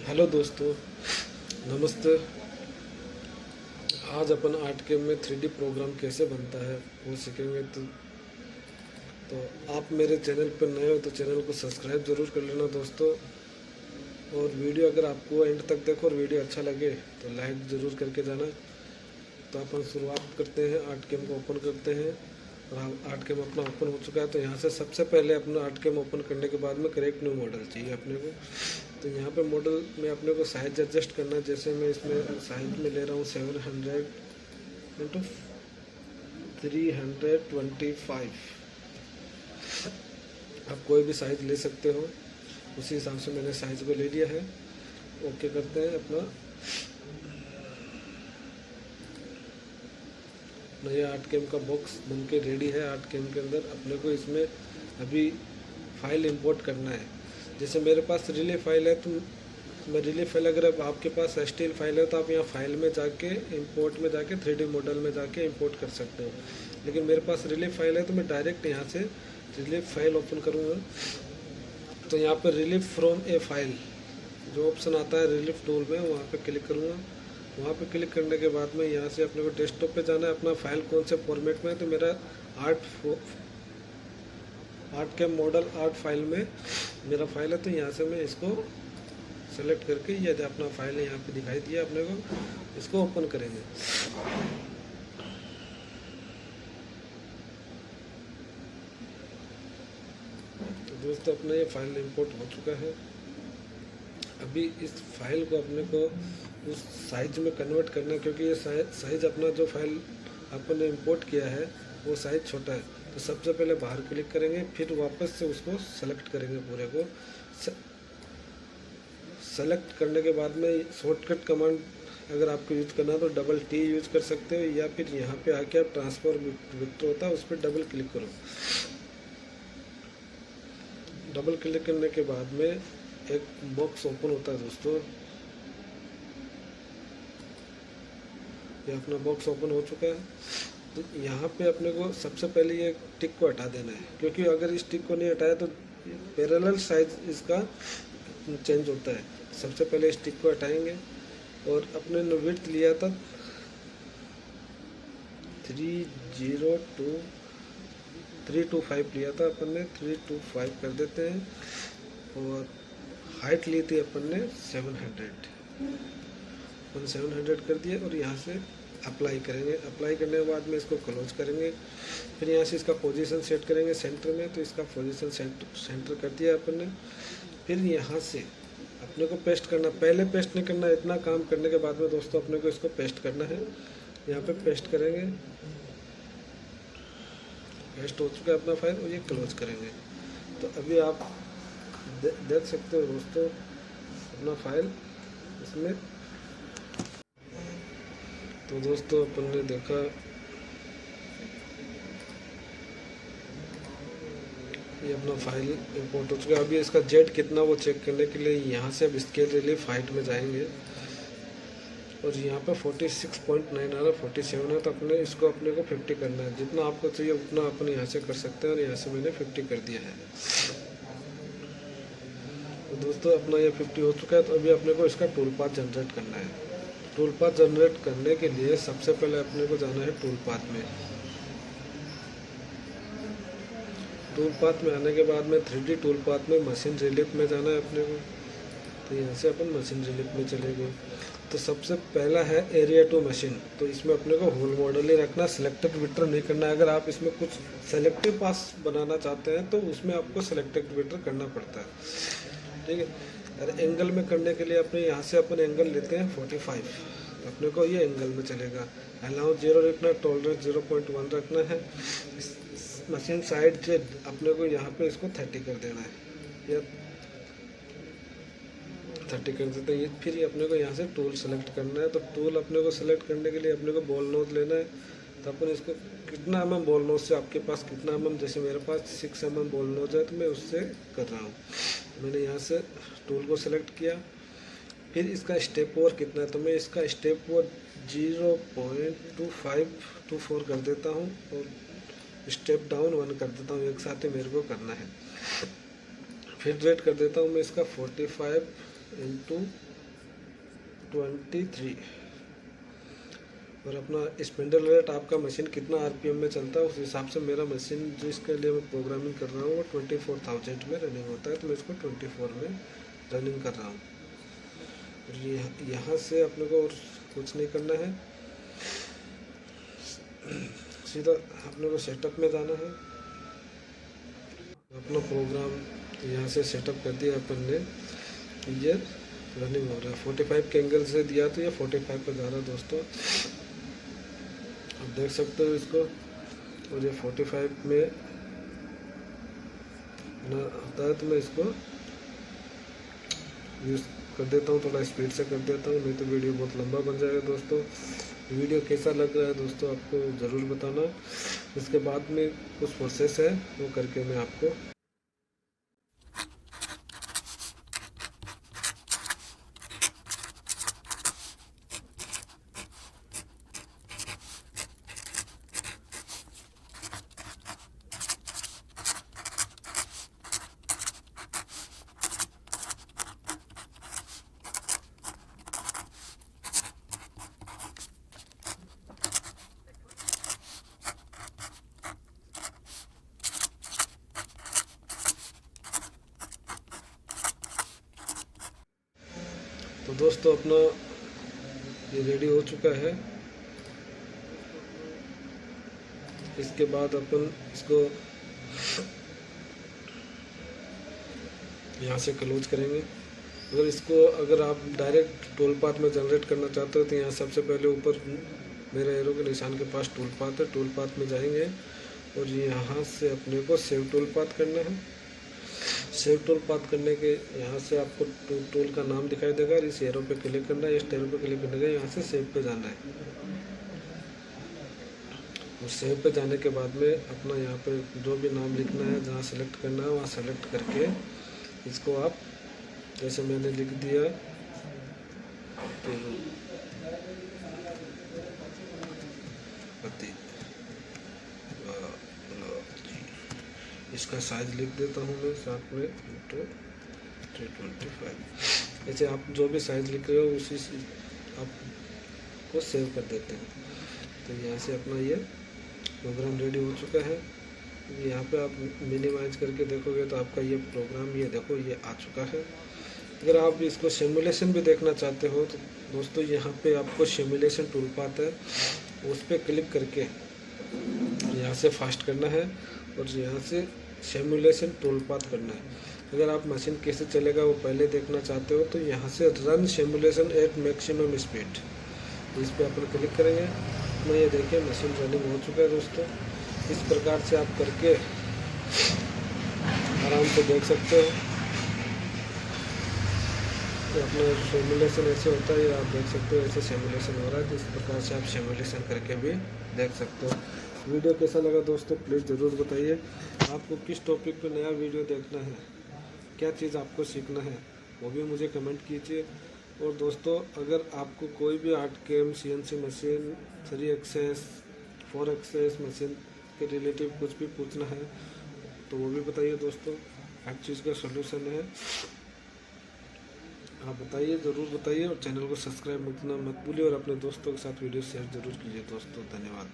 Hello दोस्तों, नमस्ते। आज अपन आर्टकेम में 3D प्रोग्राम कैसे बनता है वो सीखेंगे। तो आप मेरे चैनल पर नए हो तो चैनल को सब्सक्राइब ज़रूर कर लेना दोस्तों। और वीडियो अगर आपको एंड तक देखो और वीडियो अच्छा लगे तो लाइक ज़रूर करके जाना। तो अपन शुरुआत करते हैं, आर्टकेम को ओपन करते हैं। और आर्टकेम अपना ओपन हो चुका है। तो यहाँ से सबसे पहले अपना आर्टकेम ओपन करने के बाद में क्रिएट न्यू मॉडल चाहिए अपने को। तो यहाँ पे मॉडल में अपने को साइज एडजस्ट करना है। जैसे मैं इसमें साइज में ले रहा हूँ 700x325। आप कोई भी साइज ले सकते हो, उसी हिसाब से मैंने साइज को ले लिया है। ओके करते हैं। अपना नया आर्टकेम का बॉक्स बन के रेडी है। आर्टकेम के अंदर अपने को इसमें अभी फाइल इंपोर्ट करना है। जैसे मेरे पास रिलीफ फाइल है तो मैं रिलीफ फाइल, अगर अब आपके पास स्टील फाइल है तो आप यहाँ फाइल में जाके इंपोर्ट में जाके 3D मॉडल में जाके इंपोर्ट कर सकते हो। लेकिन मेरे पास रिलीफ फाइल है तो मैं डायरेक्ट यहाँ से रिलीफ फाइल ओपन करूँगा। तो यहाँ पर रिलीफ फ्रॉम ए फाइल जो ऑप्शन आता है रिलीफ टूल में, वहाँ पर क्लिक करूँगा। वहाँ पे क्लिक करने के बाद में यहाँ से अपने को डेस्कटॉप पे जाना है। अपना फाइल कौन से फॉर्मेट में है, तो मेरा आर्ट के मॉडल आर्ट फाइल में मेरा फाइल है। तो यहाँ से मैं इसको सेलेक्ट करके ये अपना फाइल यहाँ पे दिखाई दिया अपने को, इसको ओपन करेंगे। तो दोस्तों अपना ये फाइल इंपोर्ट हो चुका है। अभी इस फाइल को अपने को उस साइज में कन्वर्ट करना है, क्योंकि ये साइज अपना जो फाइल अपन ने इंपोर्ट किया है वो साइज छोटा है। तो सबसे पहले बाहर क्लिक करेंगे, फिर वापस से उसको सेलेक्ट करेंगे। पूरे को सेलेक्ट करने के बाद में शॉर्टकट कमांड अगर आपको यूज़ करना है तो डबल टी यूज़ कर सकते हो, या फिर यहाँ पे आके आप ट्रांसफर विक्टर होता है उस पर डबल क्लिक करो। डबल क्लिक करने के बाद में एक बॉक्स ओपन होता है दोस्तों। ये अपना बॉक्स ओपन हो चुका है। तो यहाँ पे अपने को सबसे पहले ये टिक को हटा देना है, क्योंकि अगर इस टिक को नहीं हटाया तो पैरेलल साइज इसका चेंज होता है। सबसे पहले इस टिक को हटाएंगे और अपने ने विड्थ लिया था 325 लिया था अपन ने, 325 कर देते हैं। और हाइट ली थी अपन ने 700 कर दिया। और यहाँ से अप्लाई करेंगे। अप्लाई करने के बाद में इसको क्लोज करेंगे। फिर यहाँ से इसका पोजीशन सेट करेंगे सेंटर में। तो इसका पोजीशन सेंटर कर दिया अपन ने। फिर यहाँ से अपने को पेस्ट करना, पहले पेस्ट नहीं करना। इतना काम करने के बाद में दोस्तों अपने को इसको पेस्ट करना है। यहाँ पे पेस्ट करेंगे। पेस्ट हो चुका है अपना फाइल, और ये क्लोज करेंगे। तो अभी आप देख सकते हो दोस्तों अपना फाइल इसमें। तो दोस्तों अपन ने देखा ये अपना फाइल इंपोर्ट हो चुका है। अभी इसका जेड कितना वो चेक करने के लिए यहाँ से अब स्केल रिलीफ हाइट में जाएंगे। और यहाँ पे 46.9 आ रहा है, 47 है। तो अपने इसको अपने को 50 करना है। जितना आपको चाहिए उतना अपन यहाँ से कर सकते हैं। और यहाँ से मैंने 50 कर दिया है। तो दोस्तों अपना ये 50 हो चुका है। तो अभी अपने को इसका टूल पाथ जनरेट करना है। टूल पाथ जनरेट करने के लिए सबसे पहले अपने को जाना है टूल पाथ में। टूल पाथ में आने के बाद में 3D टूल पाथ में मशीन रिलीफ में जाना है अपने को। तो यहाँ से अपन मशीन रिलीफ में चले गए। तो सबसे पहला है एरिया टू मशीन। तो इसमें अपने को होल मॉडल ही रखना, सिलेक्टेड विटर नहीं करना। अगर आप इसमें कुछ सेलेक्टिव पास बनाना चाहते हैं तो उसमें आपको सिलेक्टेड विटर करना पड़ता है, ठीक है। और एंगल में करने के लिए अपने यहाँ से अपन एंगल लेते हैं 45। अपने को ये एंगल में चलेगा। अलाउ 0 रखना, टॉलरेंस 0.1 रखना है। मशीन साइड से अपने को यहाँ पे इसको 30 कर देना है, या 30 कर देते हैं। फिर अपने को यहाँ से टूल सेलेक्ट करना है। तो टूल अपने को सेलेक्ट करने के लिए अपने को बॉल नोज लेना है। तो अपन इसको कितना mm बॉल नोज से, आपके पास कितना mm, जैसे मेरे पास 6 mm बॉल नोज है तो मैं उससे कर रहा हूँ। मैंने यहाँ से टूल को सेलेक्ट किया। फिर इसका स्टेप ओवर कितना है, तो मैं इसका स्टेप ओवर 0.2524 कर देता हूँ। और स्टेप डाउन 1 कर देता हूँ। एक साथ ही मेरे को करना है। फिर रेट कर देता हूँ मैं इसका 45 × 23। और अपना स्पिंडल रेट आपका मशीन कितना आरपीएम में चलता है उस हिसाब से मेरा मशीन जिसके लिए मैं प्रोग्रामिंग कर रहा हूँ वो 24,000 में रनिंग होता है, तो मैं इसको 24 में रनिंग कर रहा हूँ। और ये यहाँ से अपने को और कुछ नहीं करना है, सीधा अपने को सेटअप में जाना है। अपना प्रोग्राम यहाँ से सेटअप कर दिया अपन ने, ये रनिंग हो रहा है। 45 के एंगल से दिया तो ये 45 पर जा रहा है दोस्तों, आप देख सकते हो इसको। और ये 45 में ना होता है तो मैं इसको यूज़ कर देता हूँ, थोड़ा स्पीड से कर देता हूँ, नहीं तो वीडियो बहुत लंबा बन जाएगा दोस्तों। वीडियो कैसा लग रहा है दोस्तों आपको ज़रूर बताना। इसके बाद में कुछ प्रोसेस है वो करके मैं आपको तो दोस्तों अपना ये रेडी हो चुका है। इसके बाद अपन इसको यहाँ से क्लोज करेंगे। अगर आप डायरेक्ट टूल पाथ में जनरेट करना चाहते हो तो यहाँ सबसे पहले ऊपर मेरे एरो के निशान के पास टूल पाथ है, टूल पाथ में जाएंगे और यहाँ से अपने को सेव टूल पाथ करना है। सेव टूल पाथ करने के यहाँ से आपको टूल का नाम दिखाई देगा, इस एरो पे क्लिक करना है, इस एरो पे क्लिक करने का यहाँ से सेव पे जाना है। और सेव पे जाने के बाद में अपना यहाँ पे जो भी नाम लिखना है, जहाँ सेलेक्ट करना है वहाँ सेलेक्ट करके इसको आप जैसे मैंने लिख दिया इसका साइज लिख देता हूँ मैं साथ में 325। ऐसे आप जो भी साइज लिख रहे हो उसी से आप को सेव कर देते हैं। तो यहाँ से अपना ये प्रोग्राम रेडी हो चुका है। यहाँ पे आप मिनिमाइज करके देखोगे तो आपका ये प्रोग्राम ये देखो ये आ चुका है। अगर आप इसको सिमुलेशन भी देखना चाहते हो तो दोस्तों यहाँ पे आपको सिमुलेशन टूल पाथ है, उस पर क्लिक करके यहाँ से फास्ट करना है और यहाँ से सिमुलेशन टूल पाथ करना है। अगर आप मशीन कैसे चलेगा वो पहले देखना चाहते हो तो यहाँ से run simulation at maximum speed, इस पर अपन क्लिक करेंगे। तो ये देखिए मशीन रनिंग हो चुका है दोस्तों। इस प्रकार से आप करके आराम से देख सकते हो। तो अपना सिमुलेशन ऐसे होता है, आप देख सकते हो ऐसे सिमुलेशन हो रहा है। तो इस प्रकार से आप सिमुलेशन करके भी देख सकते हो। वीडियो कैसा लगा दोस्तों प्लीज़ ज़रूर बताइए। आपको किस टॉपिक पे नया वीडियो देखना है, क्या चीज़ आपको सीखना है वो भी मुझे कमेंट कीजिए। और दोस्तों अगर आपको कोई भी ArtCAM, CNC machine, 3 axes 4 axes machine के रिलेटिव कुछ भी पूछना है तो वो भी बताइए दोस्तों, हर चीज़ का सलूशन है। आप बताइए, ज़रूर बताइए और चैनल को सब्सक्राइब करना मत भूलिए और अपने दोस्तों के साथ वीडियो शेयर ज़रूर कीजिए दोस्तों। धन्यवाद।